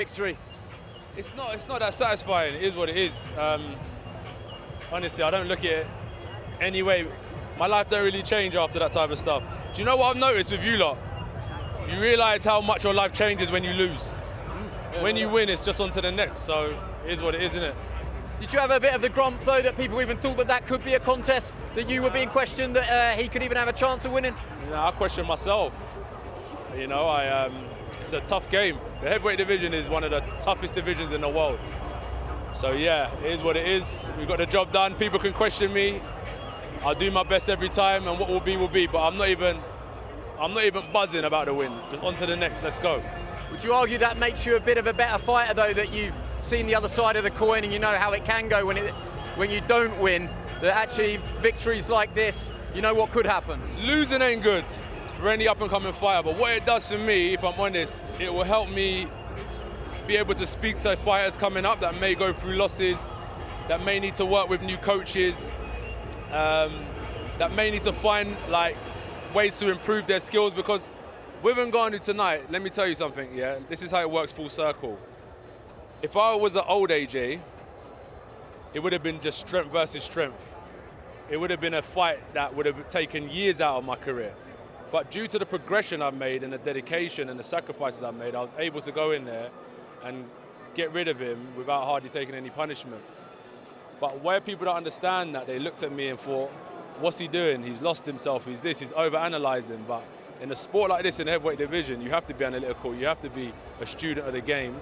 victory? It's not that satisfying. It is what it is. Honestly, I don't look at it anyway. My life don't really change after that type of stuff. Do you know what I've noticed with you lot? You realise how much your life changes when you lose. When you win, it's just on to the next. So it is what it is, isn't it? Did you have a bit of the grump, though, that people even thought that that could be a contest, that you were being questioned, that he could even have a chance of winning? Yeah, I question myself. You know, it's a tough game. The heavyweight division is one of the toughest divisions in the world. So yeah, it is what it is. We've got the job done. People can question me. I'll do my best every time, and what will be. But I'm not even buzzing about the win. Just on to the next. Let's go. Would you argue that makes you a bit of a better fighter, though, that you've seen the other side of the coin and you know how it can go when you don't win? That actually victories like this, you know what could happen. Losing ain't good for any up-and-coming fighter, but what it does for me, if I'm honest, it will help me be able to speak to fighters coming up that may go through losses, that may need to work with new coaches, that may need to find ways to improve their skills. Because with Ngannou tonight, let me tell you something, yeah? This is how it works full circle. If I was an old AJ, it would have been just strength versus strength. It would have been a fight that would have taken years out of my career. But due to the progression I've made and the dedication and the sacrifices I've made, I was able to go in there and get rid of him without hardly taking any punishment. But where people don't understand that, they looked at me and thought, what's he doing? He's lost himself, he's this, he's over-analysing. But in a sport like this, in the heavyweight division, you have to be analytical, you have to be a student of the game,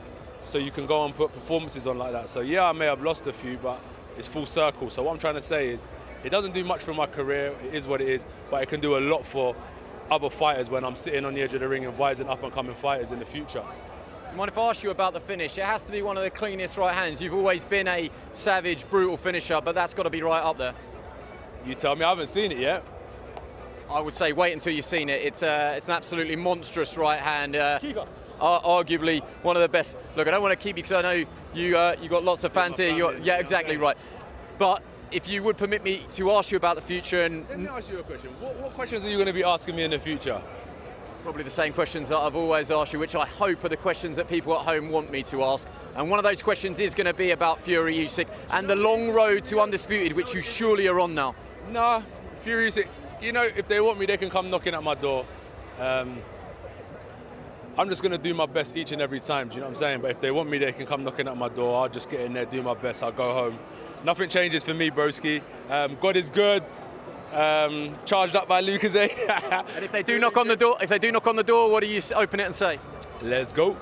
so you can go and put performances on like that. So yeah, I may have lost a few, but it's full circle. So what I'm trying to say is, it doesn't do much for my career, it is what it is, but it can do a lot for other fighters when I'm sitting on the edge of the ring advising up-and-coming fighters in the future. You mind if I ask you about the finish? It has to be one of the cleanest right hands. You've always been a savage, brutal finisher, but that's got to be right up there. You tell me, I haven't seen it yet. I would say wait until you've seen it. It's an absolutely monstrous right hand. Arguably one of the best. Look, I don't want to keep you because I know you got lots of fans here. Yeah, exactly right. But if you would permit me to ask you about the future, and let me ask you a question. What questions are you going to be asking me in the future? Probably the same questions that I've always asked you, which I hope are the questions that people at home want me to ask. And one of those questions is going to be about Fury Usyk and the long road to undisputed, which you surely are on now. Nah, Fury Usyk, you know, if they want me, they can come knocking at my door. I'm just going to do my best each and every time, do you know what I'm saying? But if they want me, they can come knocking at my door. I'll just get in there, do my best, I'll go home. Nothing changes for me, broski. God is good. Charged up by Lucas. And if they do knock on the door, what do you open it and say? Let's go.